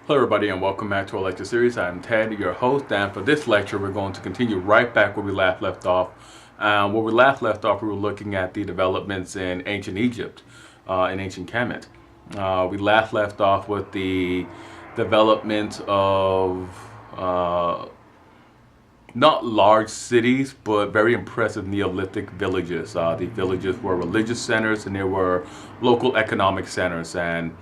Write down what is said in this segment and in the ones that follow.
Hello everybody and welcome back to our lecture series. I'm Ted, your host, and for this lecture we're going to continue right back where we last left off. We were looking at the developments in ancient Egypt, in ancient Kemet. We last left off with the development of not large cities, but very impressive Neolithic villages. The villages were religious centers, and they were local economic centers. And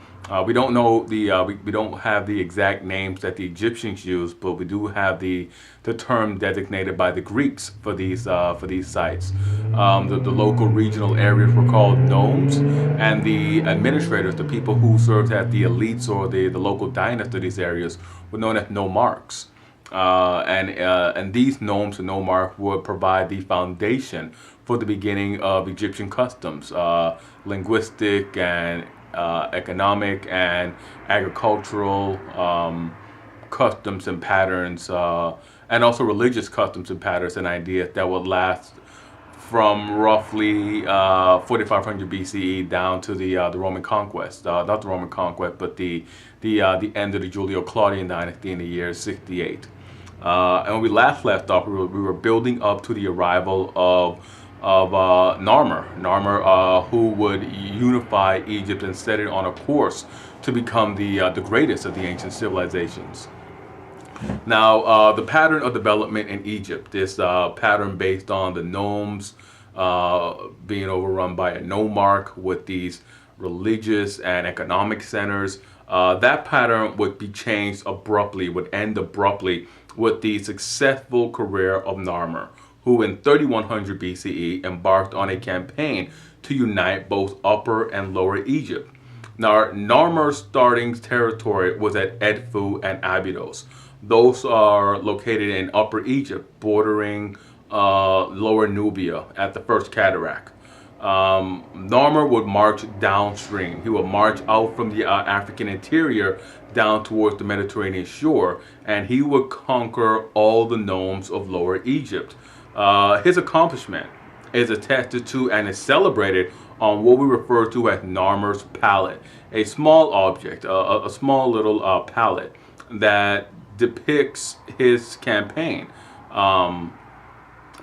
we don't know we don't have the exact names that the Egyptians used, but we do have the term designated by the Greeks for these sites. The local regional areas were called nomes, and the administrators, the people who served as the elites or the local dynasty of these areas, were known as nomarchs. And these nomes and nomarch would provide the foundation for the beginning of Egyptian customs, linguistic and economic and agricultural customs and patterns, and also religious customs and patterns and ideas that would last from roughly 4500 BCE down to the Roman conquest, not the Roman conquest, but the end of the Julio-Claudian dynasty in the year 68. And when we last left off, we were building up to the arrival of Narmer, who would unify Egypt and set it on a course to become the greatest of the ancient civilizations. Now, the pattern of development in Egypt, this pattern based on the nomes being overrun by a nomarch with these religious and economic centers, that pattern would be changed abruptly, would end abruptly with the successful career of Narmer, who in 3100 BCE embarked on a campaign to unite both Upper and Lower Egypt. Now, Narmer's starting territory was at Edfu and Abydos. Those are located in Upper Egypt, bordering Lower Nubia at the First Cataract. Narmer would march downstream. He would march out from the African interior down towards the Mediterranean shore, and he would conquer all the nomes of Lower Egypt. His accomplishment is attested to and is celebrated on what we refer to as Narmer's palette, a small object, a small little palette that depicts his campaign.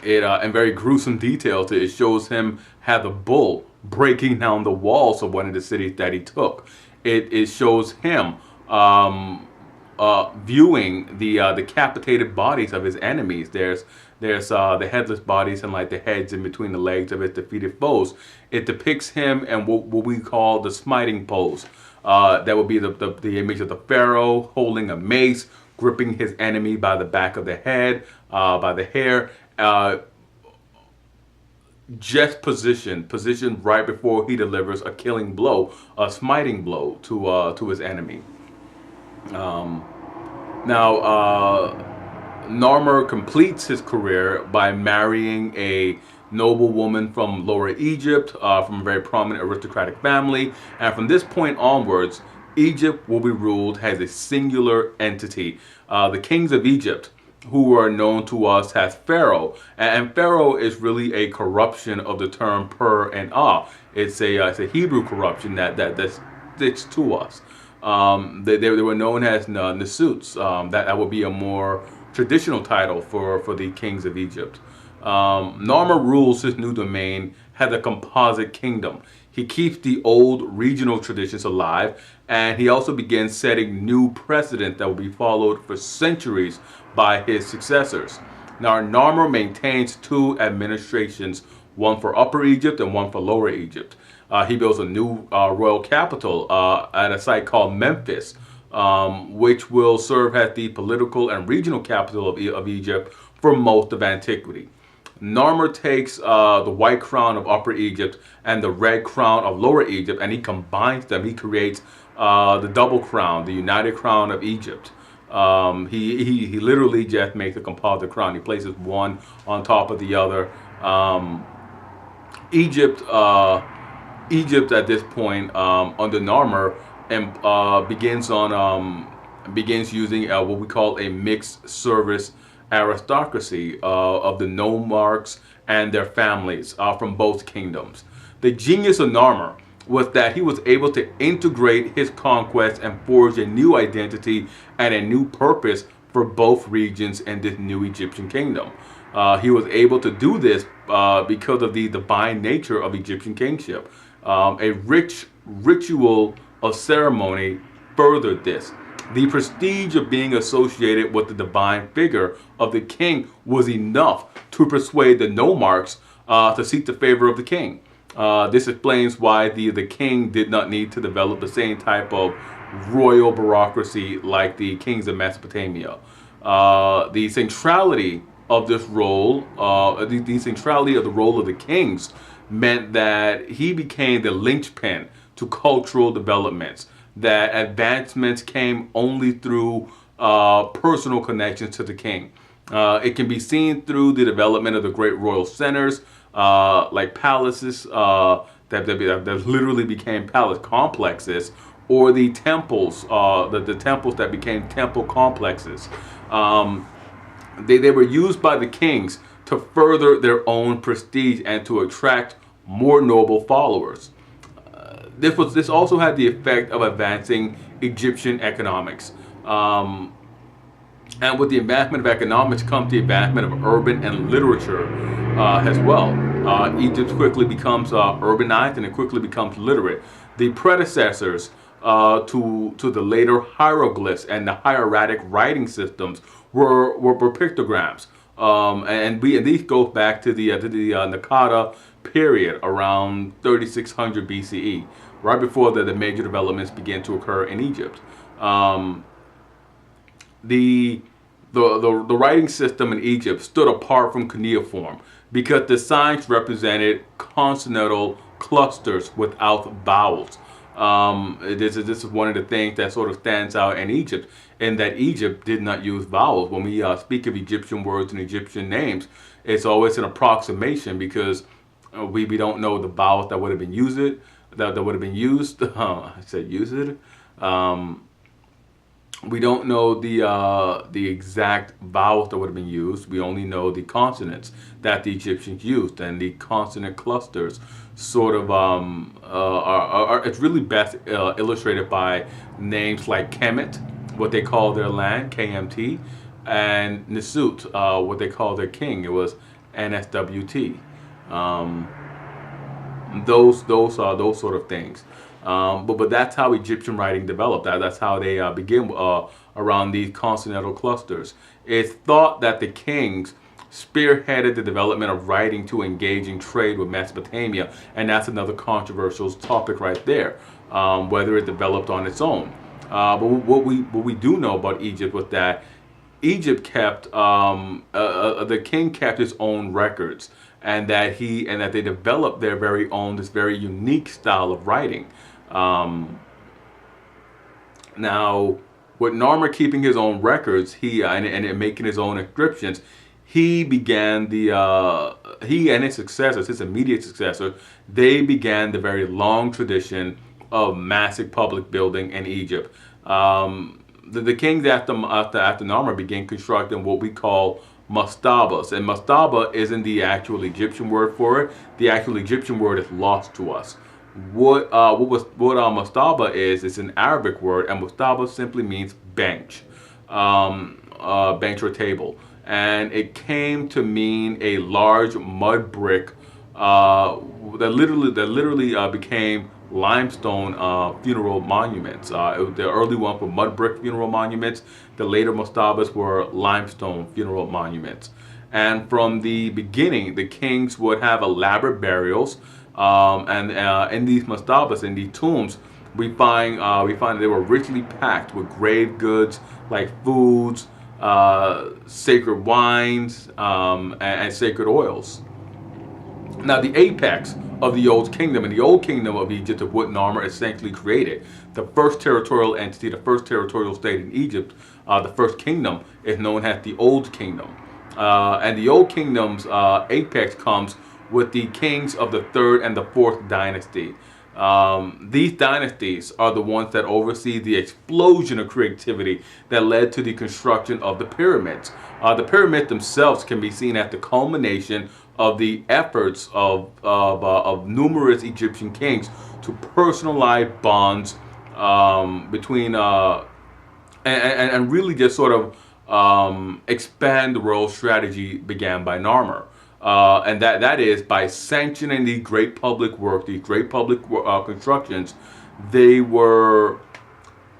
In very gruesome detail. It shows him have a bull breaking down the walls of one of the cities that he took. It shows him viewing the decapitated bodies of his enemies. There's the headless bodies and like the heads in between the legs of his defeated foes. It depicts him and what we call the Smiting Poles. That would be the image of the pharaoh holding a mace, gripping his enemy by the back of the head, by the hair. Just positioned right before he delivers a killing blow, a smiting blow to his enemy. Narmer completes his career by marrying a noble woman from Lower Egypt, from a very prominent aristocratic family, and from this point onwards, Egypt will be ruled as a singular entity. The kings of Egypt, who are known to us as Pharaoh. And Pharaoh is really a corruption of the term Per and Ah. It's a Hebrew corruption that sticks to us. They were known as Nasuts. That would be a more traditional title for the kings of Egypt. Narmer rules his new domain as a composite kingdom. He keeps the old regional traditions alive, and he also begins setting new precedent that will be followed for centuries by his successors. Now, Narmer maintains two administrations, one for Upper Egypt and one for Lower Egypt. He builds a new royal capital at a site called Memphis, which will serve as the political and regional capital of Egypt for most of antiquity. Narmer takes the white crown of Upper Egypt and the red crown of Lower Egypt, and he combines them. He creates the double crown, the united crown of Egypt. He literally just makes a composite crown. He places one on top of the other. Egypt at this point, under Narmer, and begins using what we call a mixed service aristocracy of the nomarchs and their families from both kingdoms. The genius of Narmer was that he was able to integrate his conquest and forge a new identity and a new purpose for both regions in this new Egyptian kingdom. He was able to do this because of the divine nature of Egyptian kingship. A rich ritual of ceremony furthered this. The prestige of being associated with the divine figure of the king was enough to persuade the nomarchs to seek the favor of the king. This explains why the king did not need to develop the same type of royal bureaucracy like the kings of Mesopotamia. The centrality of this role, the centrality of the role of the kings, meant that he became the linchpin to cultural developments. That advancements came only through personal connections to the king. It can be seen through the development of the great royal centers, like palaces that literally became palace complexes, or the temples, the temples that became temple complexes. They were used by the kings to further their own prestige and to attract more noble followers. This also had the effect of advancing Egyptian economics. And with the advancement of economics comes the advancement of urban and literature as well. Egypt quickly becomes urbanized and it quickly becomes literate. The predecessors to the later hieroglyphs and the hieratic writing systems were pictograms. And these go back to the Naqada period around 3600 BCE, right before the major developments began to occur in Egypt. The writing system in Egypt stood apart from cuneiform because the signs represented consonantal clusters without vowels. This is one of the things that sort of stands out in Egypt, in that Egypt did not use vowels. When we speak of Egyptian words and Egyptian names, it's always an approximation because we don't know the vowels that would have been used. I said use it. We don't know the exact vowels that would have been used. We only know the consonants that the Egyptians used, and the consonant clusters sort of it's really best illustrated by names like Kemet, what they call their land, KMT, and Nisut, what they call their king. It was NSWT. Those sort of things. But that's how Egyptian writing developed. That's how they begin around these consonantal clusters. It's thought that the kings spearheaded the development of writing to engage in trade with Mesopotamia, and that's another controversial topic right there, whether it developed on its own. But what we do know about Egypt was that Egypt kept the king kept his own records, and that they developed their very own, this very unique style of writing. Now, with Narmer keeping his own records, and making his own inscriptions, he began he and his successors, his immediate successor, they began the very long tradition of massive public building in Egypt. The kings after Narmer began constructing what we call mastabas, and mastaba isn't the actual Egyptian word for it. The actual Egyptian word is lost to us. What mastaba is, it's an Arabic word, and mastaba simply means bench, bench or table, and it came to mean a large mud brick that literally became limestone funeral monuments. The early ones were mud brick funeral monuments. The later mastabas were limestone funeral monuments. And from the beginning, the kings would have elaborate burials. And in these mastabas, in these tombs, we find they were richly packed with grave goods like foods, sacred wines, and sacred oils. Now, the apex of the Old Kingdom, and the Old Kingdom of Egypt, of what Narmer essentially created, the first territorial entity, the first territorial state in Egypt, the first kingdom, is known as the Old Kingdom. And the Old Kingdom's apex comes with the kings of the 3rd and the 4th dynasty. These dynasties are the ones that oversee the explosion of creativity that led to the construction of the pyramids. The pyramids themselves can be seen as the culmination of the efforts of numerous Egyptian kings to personalized bonds between and really just sort of expand the royal strategy began by Narmer. And that is by sanctioning these great public work, these great public constructions. They were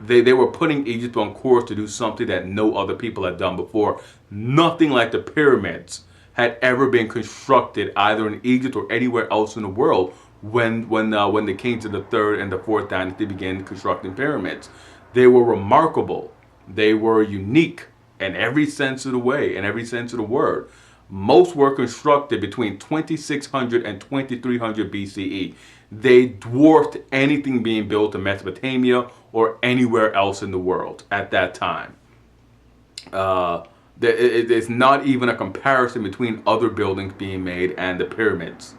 they were putting Egypt on course to do something that no other people had done before. Nothing like the pyramids had ever been constructed either in Egypt or anywhere else in the world when the kings of the third and the fourth dynasty began constructing pyramids. They were remarkable. They were unique in every sense of the way, in every sense of the word. Most were constructed between 2600 and 2300 BCE. They dwarfed anything being built in Mesopotamia or anywhere else in the world at that time. It's not even a comparison between other buildings being made and the pyramids.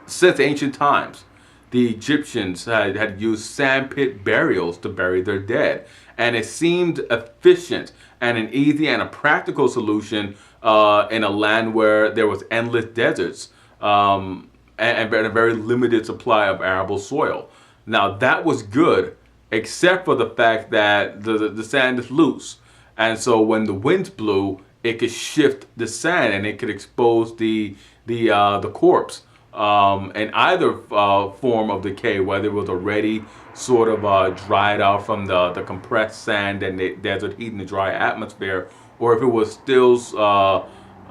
Since ancient times, the Egyptians had used sandpit burials to bury their dead. And it seemed efficient and an easy and a practical solution in a land where there was endless deserts and a very limited supply of arable soil. Now that was good, except for the fact that the sand is loose. And so when the winds blew, it could shift the sand and it could expose the corpse in either form of decay, whether it was already sort of dried out from the compressed sand and the desert heat and the dry atmosphere, or if it was still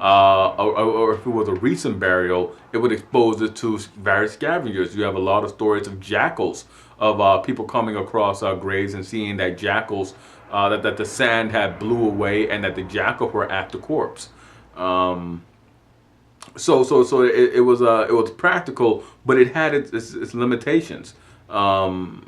or if it was a recent burial, it would expose it to various scavengers. You have a lot of stories of jackals, of people coming across graves and seeing that jackals, that the sand had blew away and that the jackals were at the corpse. So it was practical, but it had its limitations. And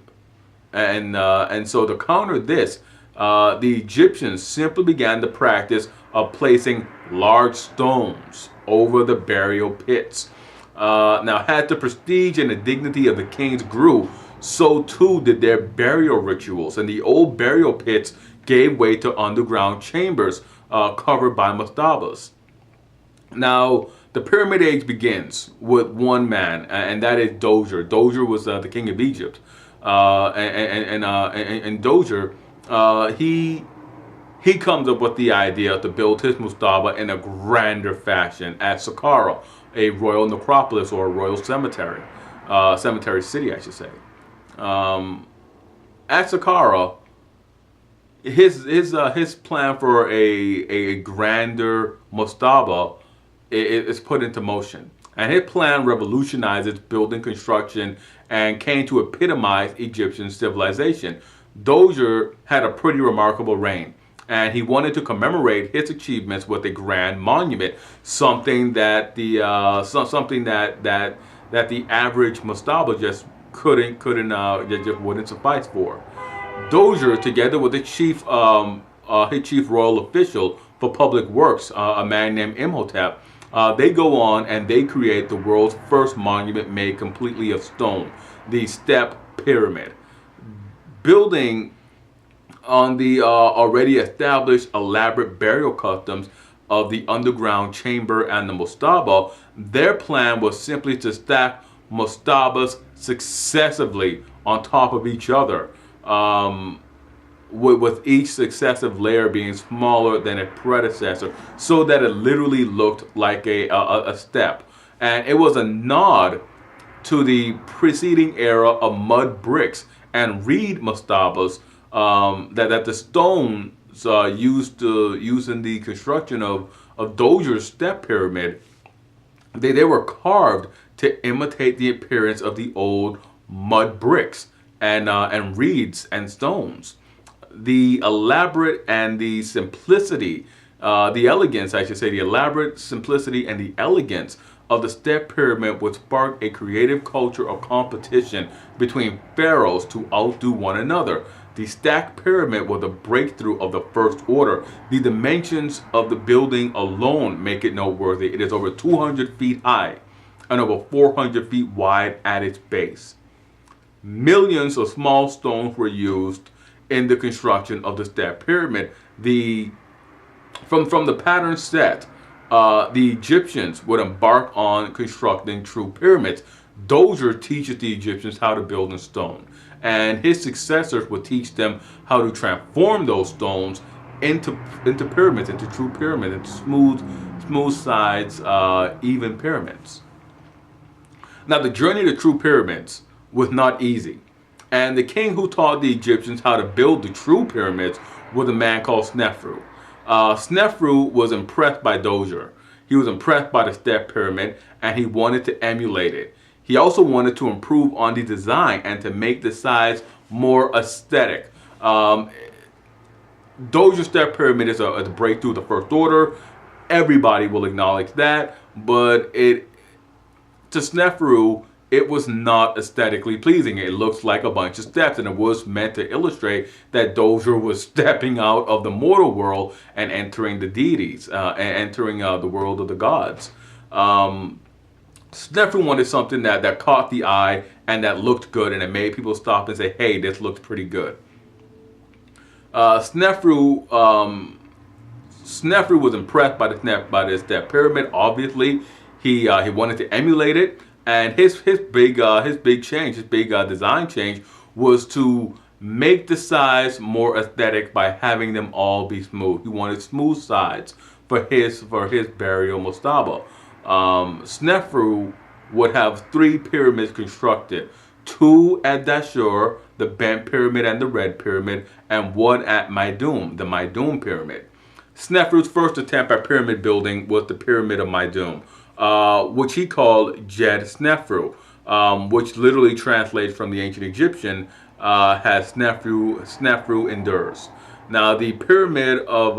so to counter this, the Egyptians simply began the practice of placing large stones over the burial pits. Now, as the prestige and the dignity of the kings grew, so too did their burial rituals, and the old burial pits gave way to underground chambers covered by mastabas. Now, the Pyramid Age begins with one man, and that is Dozier. Dozier was the king of Egypt, and Dozier, he comes up with the idea to build his mastaba in a grander fashion at Saqqara, a royal necropolis or a royal cemetery, cemetery city, I should say. At Saqqara, his plan for a grander mastaba is put into motion, and his plan revolutionizes building construction and came to epitomize Egyptian civilization. Dozier had a pretty remarkable reign, and he wanted to commemorate his achievements with a grand monument, something that the average mastaba just just wouldn't suffice for. Dozier, together with his chief royal official for public works, a man named Imhotep, they go on and they create the world's first monument made completely of stone, the Step Pyramid. Building on the already established elaborate burial customs of the underground chamber and the mastaba, their plan was simply to stack mastabas successively on top of each other, with each successive layer being smaller than a predecessor, so that it literally looked like a step. And it was a nod to the preceding era of mud bricks and reed mastabas that the stones used in the construction of Dozier's step pyramid. They were carved to imitate the appearance of the old mud bricks and reeds and stones. The elaborate and the simplicity, the elegance, I should say, the elaborate simplicity and the elegance of the step pyramid would spark a creative culture of competition between pharaohs to outdo one another. The stacked pyramid was a breakthrough of the first order. The dimensions of the building alone make it noteworthy. It is over 200 feet high and over 400 feet wide at its base. Millions of small stones were used in the construction of the step pyramid. From the pattern set, the Egyptians would embark on constructing true pyramids. Dozier teaches the Egyptians how to build in stone, and his successors would teach them how to transform those stones into pyramids, into true pyramids, into smooth sides, even pyramids. Now, the journey to true pyramids was not easy, and the king who taught the Egyptians how to build the true pyramids was a man called Snefru. Snefru was impressed by Dozier. He was impressed by the step pyramid, and he wanted to emulate it. He also wanted to improve on the design and to make the sides more aesthetic. Dozier's step pyramid is a breakthrough of the first order. Everybody will acknowledge that, but to Snefru, it was not aesthetically pleasing. It looks like a bunch of steps, and it was meant to illustrate that Dozier was stepping out of the mortal world and entering the deities, and entering the world of the gods. Snefru wanted something that caught the eye and that looked good, and it made people stop and say, "Hey, this looks pretty good." Snefru was impressed by this step pyramid. Obviously, he wanted to emulate it, and his big design change was to make the sides more aesthetic by having them all be smooth. He wanted smooth sides for his burial mastaba. Snefru would have 3 pyramids constructed: 2 at Dashur, the bent pyramid and the red pyramid, and 1 at Maidum, the Maidum pyramid. Snefru's first attempt at pyramid building was the Pyramid of Maidum, which he called Jed Snefru, which literally translates from the ancient Egyptian has Snefru endures. Now, the Pyramid of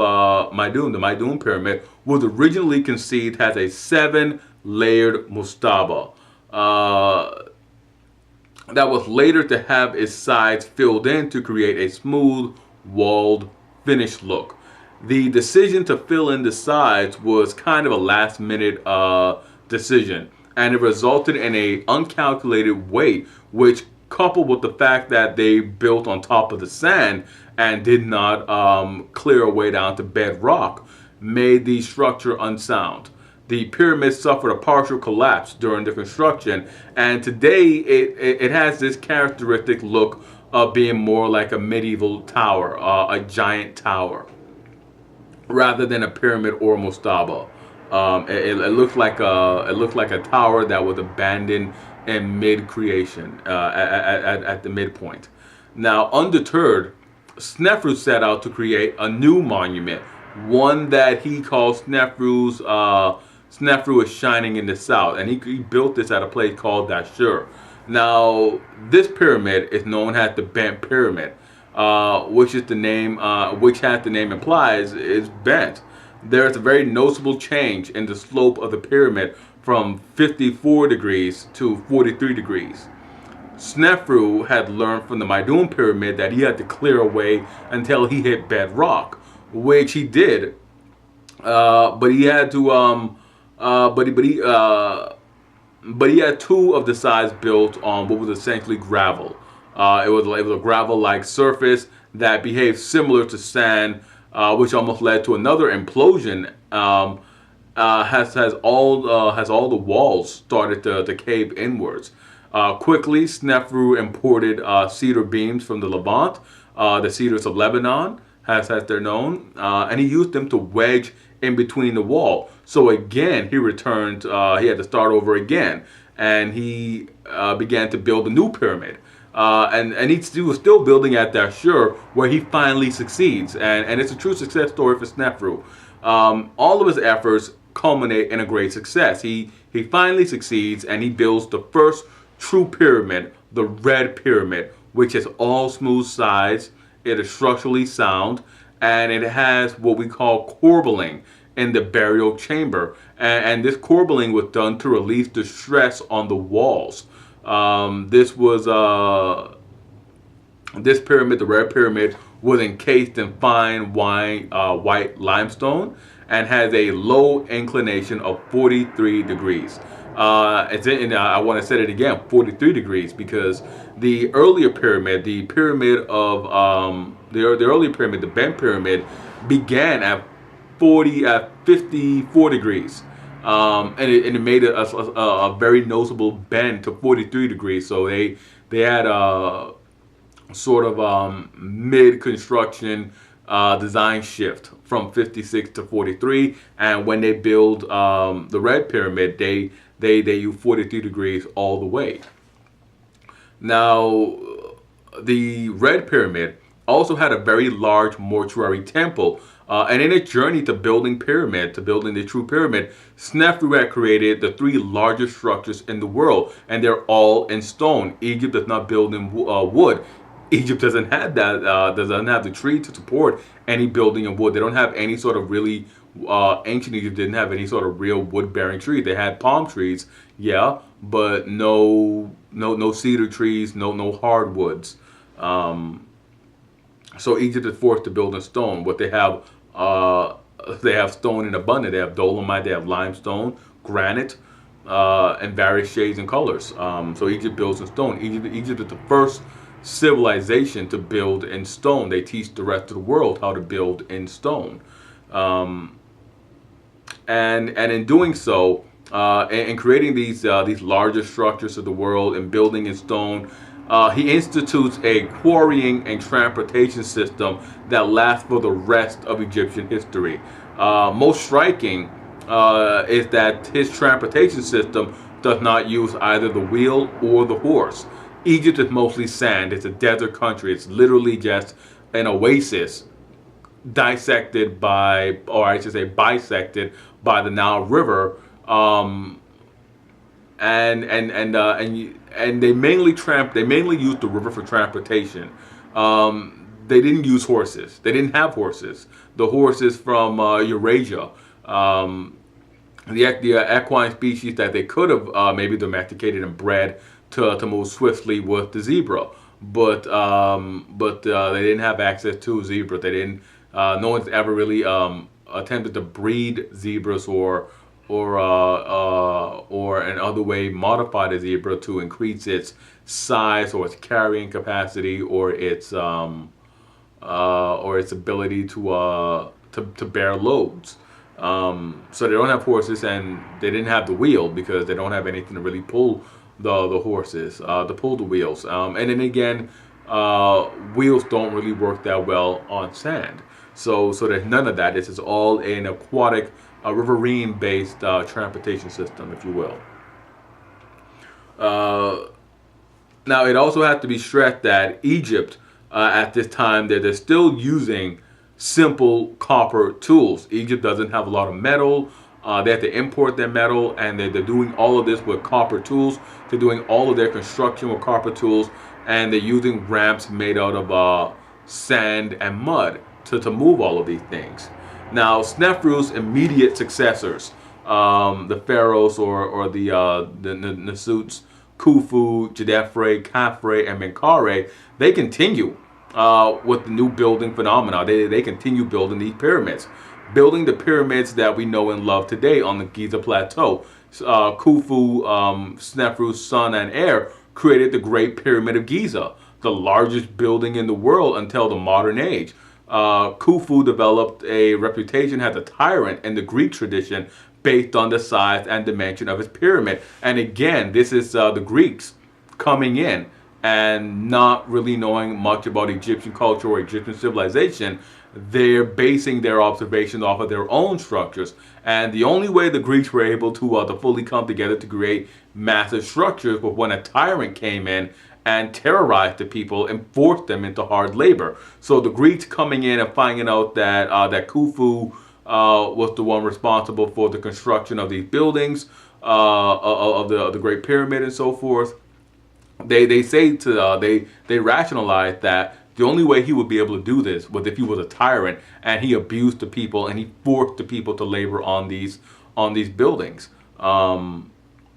Maidum, the Maidum pyramid, was originally conceived as a 7-layered mastaba that was later to have its sides filled in to create a smooth, walled, finished look. The decision to fill in the sides was kind of a last-minute decision, and it resulted in an uncalculated weight, which, coupled with the fact that they built on top of the sand and did not clear a way down to bedrock, made the structure unsound. The pyramid suffered a partial collapse during the construction, and today it has this characteristic look of being more like a medieval tower, a giant tower, rather than a pyramid or mastaba. It looks like a tower that was abandoned in mid-creation, at the midpoint. Now, undeterred, Snefru set out to create a new monument, one that he called Snefru is shining in the south, and he built this at a place called Dashur. Now, this pyramid is known as the bent pyramid, which as the name implies, is bent. There is a very noticeable change in the slope of the pyramid from 54 degrees to 43 degrees. Snefru had learned from the Maidum pyramid that he had to clear away until he hit bedrock, which he did. But he had to but he had 2 of the sides built on what was essentially gravel. It was a gravel-like surface that behaved similar to sand, which almost led to another implosion. Has all the walls started to cave inwards. Quickly, Snefru imported cedar beams from the Levant, the cedars of Lebanon, as they're known, and he used them to wedge in between the wall. So again, he returned. He had to start over again, and he began to build a new pyramid. And he was still building at Dashur, where he finally succeeds, and it's a true success story for Snefru. All of his efforts culminate in a great success. He finally succeeds, and he builds the first true pyramid, the red pyramid, which has all smooth sides. It is structurally sound, and it has what we call corbelling in the burial chamber, and this corbelling was done to release the stress on the walls. This pyramid, the red pyramid, was encased in fine white limestone and has a low inclination of 43 degrees. I want to say it again, 43 degrees, because the earlier pyramid, the earlier pyramid, the bent pyramid, began at 54 degrees. and it made a very noticeable bend to 43 degrees. So they had a sort of mid construction design shift from 56 to 43, and when they build the Red Pyramid, they use 43 degrees all the way. Now, the Red Pyramid also had a very large mortuary temple. And in its journey to building the true pyramid, Snefru had created the three largest structures in the world, and they're all in stone. Egypt does not build in wood. Egypt doesn't have that, doesn't have the tree to support any building in wood. They don't have any sort of really, ancient Egypt didn't have any sort of real wood-bearing tree. They had palm trees, yeah, but no cedar trees, no hardwoods. So Egypt is forced to build in stone. What they have stone in abundance. They have dolomite, they have limestone, granite, and various shades and colors. So Egypt builds in stone. Egypt is the first civilization to build in stone. They teach the rest of the world how to build in stone. And in doing so, in creating these larger structures of the world and building in stone, he institutes a quarrying and transportation system that lasts for the rest of Egyptian history. Most striking is that his transportation system does not use either the wheel or the horse. Egypt is mostly sand. It's a desert country. It's literally just an oasis dissected by, or I should say bisected by the Nile River. And they mainly used the river for transportation. They didn't use horses. They didn't have horses. The horses from Eurasia, the equine species that they could have maybe domesticated and bred to move swiftly was the zebra, but they didn't have access to a zebra. They didn't. No one's ever really attempted to breed zebras or in other way modify the zebra to increase its size or its carrying capacity or its ability to bear loads. So they don't have horses, and they didn't have the wheel because they don't have anything to really pull the horses, to pull the wheels. And then again, wheels don't really work that well on sand. So there's none of that. This is all an aquatic, riverine-based transportation system, if you will. Now, it also has to be stressed that Egypt, at this time, they're still using simple copper tools. Egypt doesn't have a lot of metal. They have to import their metal, and they're doing all of this with copper tools. They're doing all of their construction with copper tools, and they're using ramps made out of sand and mud to move all of these things. Now, Snefru's immediate successors, the pharaohs or the Nasuts, Khufu, Djedefre, Khafre, and Menkaure, they continue with the new building phenomena. They continue building these pyramids, building the pyramids that we know and love today on the Giza Plateau. Khufu, Snefru's son and heir, created the Great Pyramid of Giza, the largest building in the world until the modern age. Khufu developed a reputation as a tyrant in the Greek tradition based on the size and dimension of his pyramid. And again, this is the Greeks coming in and not really knowing much about Egyptian culture or Egyptian civilization. They're basing their observations off of their own structures. And the only way the Greeks were able to fully come together to create massive structures was when a tyrant came in and terrorized the people and forced them into hard labor. So the Greeks coming in and finding out that that Khufu was the one responsible for the construction of these buildings, of the Great Pyramid and so forth. They rationalize that the only way he would be able to do this was if he was a tyrant and he abused the people and he forced the people to labor on these buildings.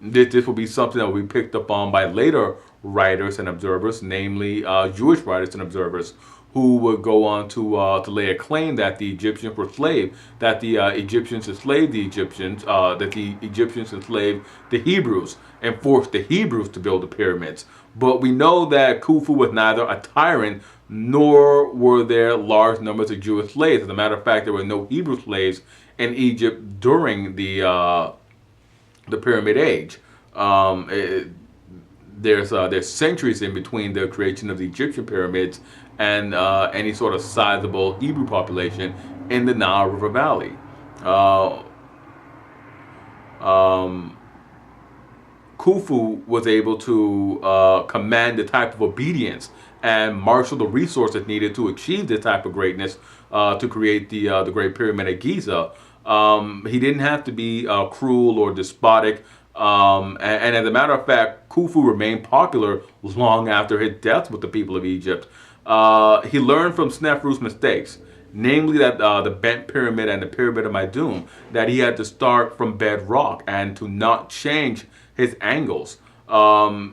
This will be something that will be picked up on by later writers and observers, namely Jewish writers and observers, who would go on to lay a claim that the Egyptians were slaves, that the Egyptians enslaved the Egyptians, that the Egyptians enslaved the Hebrews and forced the Hebrews to build the pyramids. But we know that Khufu was neither a tyrant nor were there large numbers of Jewish slaves. As a matter of fact, there were no Hebrew slaves in Egypt during the the Pyramid Age. Um, it, there's centuries in between the creation of the Egyptian pyramids and any sort of sizable Hebrew population in the Nile River Valley. Uh, um, Khufu was able to command the type of obedience and marshal the resources needed to achieve this type of greatness to create the Great Pyramid at Giza. He didn't have to be cruel or despotic. And as a matter of fact, Khufu remained popular long after his death with the people of Egypt. He learned from Sneferu's mistakes, namely that the bent pyramid and the pyramid of Maidum, that he had to start from bedrock and to not change his angles.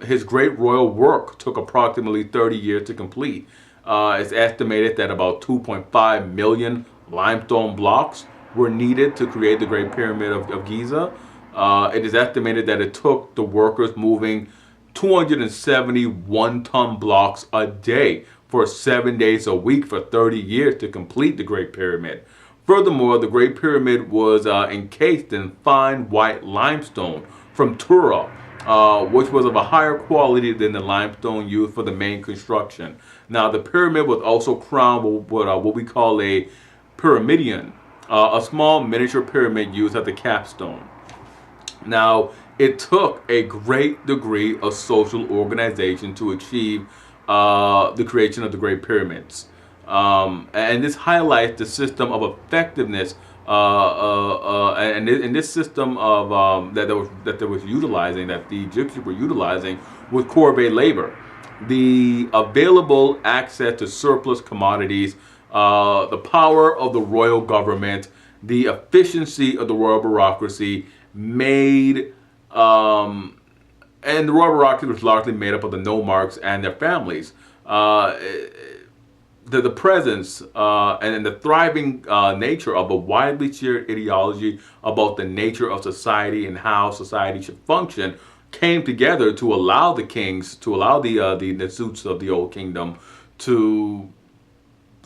His great royal work took approximately 30 years to complete. It's estimated that about 2.5 million limestone blocks were needed to create the Great Pyramid of Giza. It is estimated that it took the workers moving 271-ton blocks a day for 7 days a week for 30 years to complete the Great Pyramid. Furthermore, the Great Pyramid was encased in fine white limestone from Tura, which was of a higher quality than the limestone used for the main construction. Now, the pyramid was also crowned with what we call a pyramidion, a small miniature pyramid used as the capstone. Now, it took a great degree of social organization to achieve the creation of the Great Pyramids. And this highlights the system of effectiveness and this system of that they was utilizing, that the Egyptians were utilizing, with corvée labor, the available access to surplus commodities, the power of the royal government, the efficiency of the royal bureaucracy made, and the royal bureaucracy was largely made up of the nomarchs and their families. The presence and the thriving nature of a widely shared ideology about the nature of society and how society should function came together to allow the kings, to allow the suits of the old kingdom to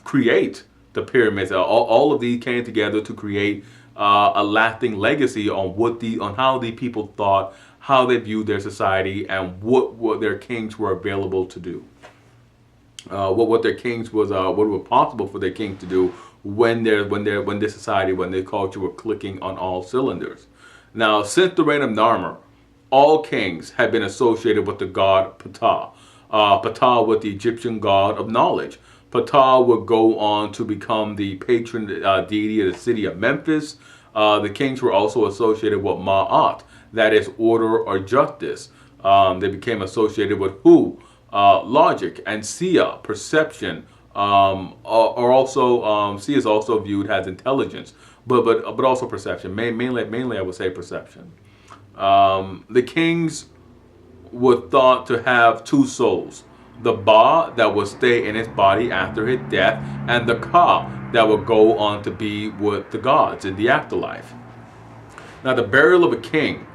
create the pyramids. All of these came together to create a lasting legacy on how the people thought, how they viewed their society, and what their kings were available to do. What their kings was, what was possible for their kings to do when their society, when their culture were clicking on all cylinders. Now, since the reign of Narmer, all kings had been associated with the god Ptah. Ptah was the Egyptian god of knowledge. Ptah would go on to become the patron deity of the city of Memphis. The kings were also associated with Ma'at, that is order or justice. They became associated with Hu, logic, and Sia, perception, or also Sia is also viewed as intelligence, but also perception. Mainly I would say perception. The kings were thought to have two souls: the Ba that would stay in his body after his death, and the Ka that would go on to be with the gods in the afterlife. Now, the burial of a king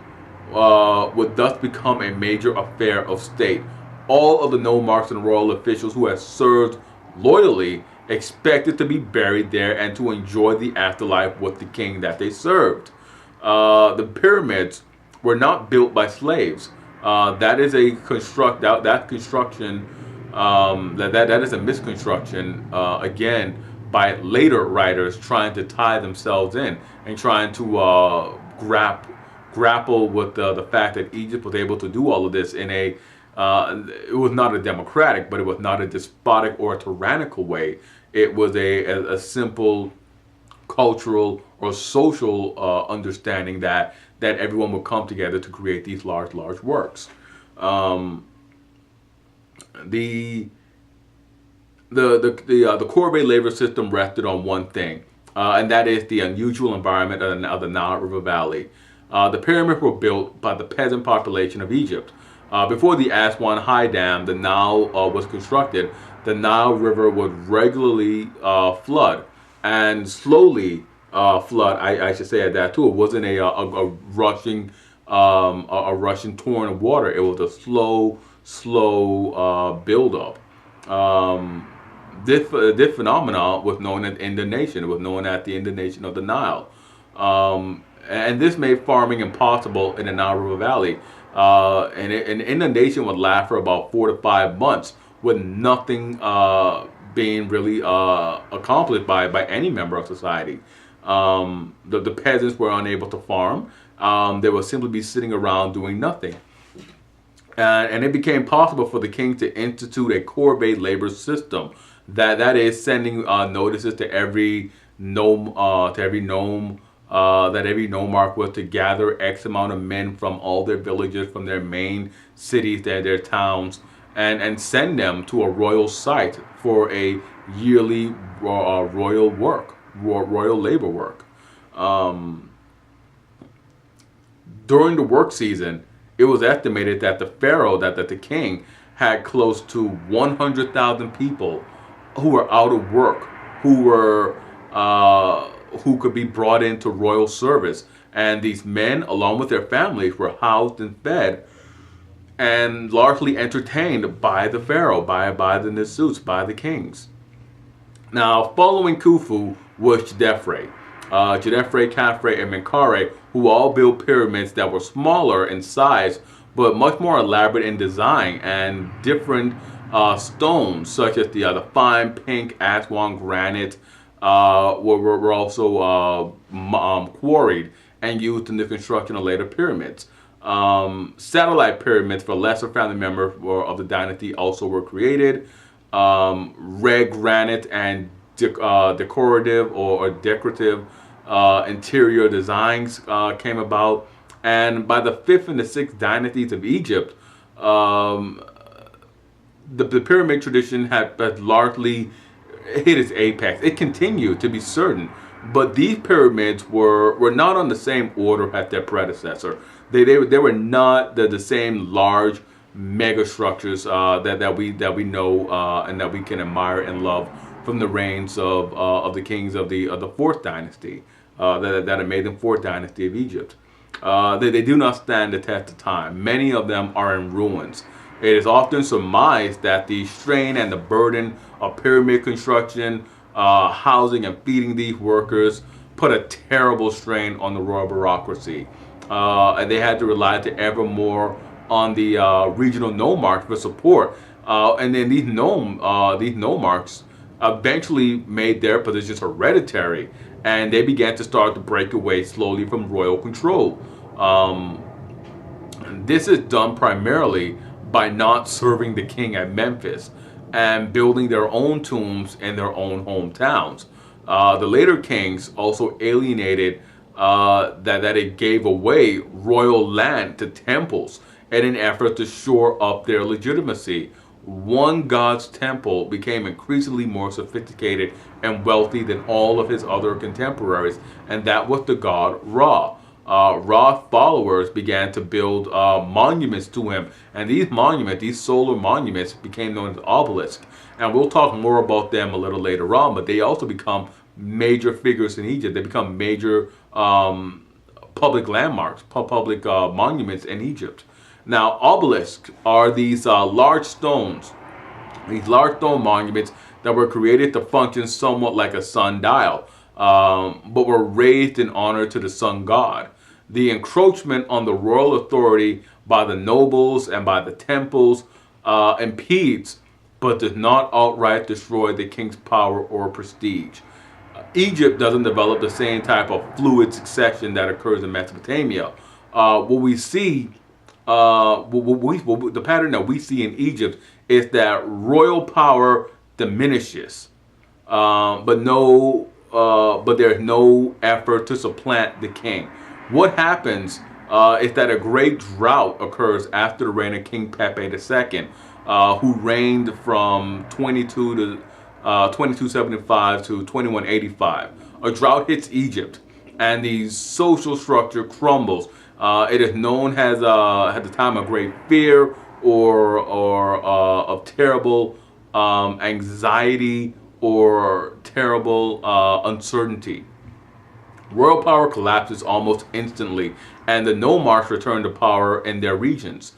would thus become a major affair of state. All of the nomarchs and royal officials who had served loyally expected to be buried there and to enjoy the afterlife with the king that they served. The pyramids were not built by slaves. That is a construction. That is a misconstruction. Again, by later writers trying to tie themselves in and trying to grapple with the fact that Egypt was able to do all of this in a it was not a democratic, but it was not a despotic or a tyrannical way. It was a simple cultural or social understanding that everyone would come together to create these large works. The corvée labor system rested on one thing, and that is the unusual environment of the Nile River Valley. The pyramids were built by the peasant population of Egypt. Before the Aswan High Dam, the Nile was constructed. The Nile River would regularly flood and slowly flood. I should say that too. It wasn't a rushing torrent of water. It was a slow buildup. This phenomenon was known as inundation. It was known as the inundation of the Nile. and this made farming impossible in the Nile River Valley. And inundation would last for about 4 to 5 months with nothing being really accomplished by any member of society. The peasants were unable to farm. They would simply be sitting around doing nothing. And it became possible for the king to institute a core-based labor system. That is sending notices to every nome, that every nomarch was to gather X amount of men from all their villages, from their main cities, their towns, and send them to a royal site for a yearly royal labor work. During the work season, it was estimated that the pharaoh, that the king, had close to 100,000 people who were out of work, who could be brought into royal service. And these men, along with their families, were housed and fed and largely entertained by the pharaoh, by the Nasuts, by the kings. Now, following Khufu was Djefre. Djefre, Khafre, and Menkaure, who all built pyramids that were smaller in size, but much more elaborate in design, and different stones, such as the fine pink Aswan granite, were also quarried and used in the construction of later pyramids. Satellite pyramids for lesser family members of the dynasty also were created. Red granite and decorative or decorative interior designs came about. And by the 5th and the 6th dynasties of Egypt, the pyramid tradition had largely hit its apex. It continued, to be certain, but these pyramids were not on the same order as their predecessor. They were not the same large mega structures that we know and that we can admire and love from the reigns of the kings of the 4th dynasty, that had made the 4th dynasty of Egypt. They do not stand the test of time. Many of them are in ruins. It is often surmised that the strain and the burden of pyramid construction, housing and feeding these workers, put a terrible strain on the royal bureaucracy. And they had to rely to ever more on the regional nomarchs for support. And then these nomarchs eventually made their positions hereditary, and they began to start to break away slowly from royal control. This is done primarily by not serving the king at Memphis and building their own tombs in their own hometowns. The later kings also alienated that it gave away royal land to temples in an effort to shore up their legitimacy. One god's temple became increasingly more sophisticated and wealthy than all of his other contemporaries, and that was the god Ra. Ra's followers began to build monuments to him, and these solar monuments, became known as obelisks. And we'll talk more about them a little later on, but they also become major figures in Egypt. They become major public landmarks, public monuments in Egypt. Now, obelisks are these large stone monuments that were created to function somewhat like a sundial, but were raised in honor to the sun god. The encroachment on the royal authority by the nobles and by the temples impedes, but does not outright destroy the king's power or prestige. Egypt doesn't develop the same type of fluid succession that occurs in Mesopotamia. The pattern that we see in Egypt is that royal power diminishes, but there's no effort to supplant the king. What happens is that a great drought occurs after the reign of King Pepe II, who reigned from 2275 to 2185. A drought hits Egypt, and the social structure crumbles. It is known as at the time of great fear or of terrible anxiety or terrible uncertainty. Royal power collapses almost instantly, and the nomarchs return to power in their regions.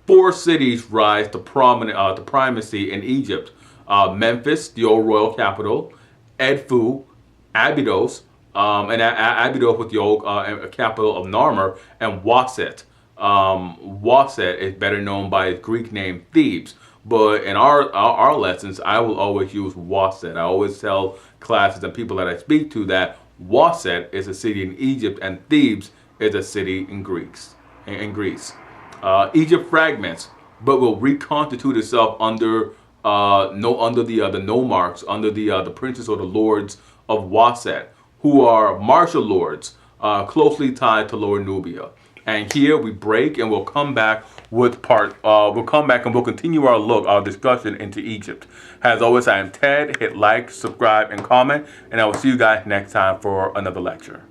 4 cities rise to primacy in Egypt: Memphis, the old royal capital; Edfu, Abydos, and Abydos with the old capital of Narmer, and Waset. Waset is better known by its Greek name Thebes. But in our lessons, I will always use Waset. I always tell classes and people that I speak to that Waset is a city in Egypt and Thebes is a city in Greece. Egypt fragments, but will reconstitute itself under the nomarchs, under the princes or the lords of Waset, who are martial lords closely tied to Lower Nubia. And here we break, and we'll come back with we'll come back and we'll continue our discussion into Egypt. As always, I am Ted. Hit like, subscribe, and comment, and I will see you guys next time for another lecture.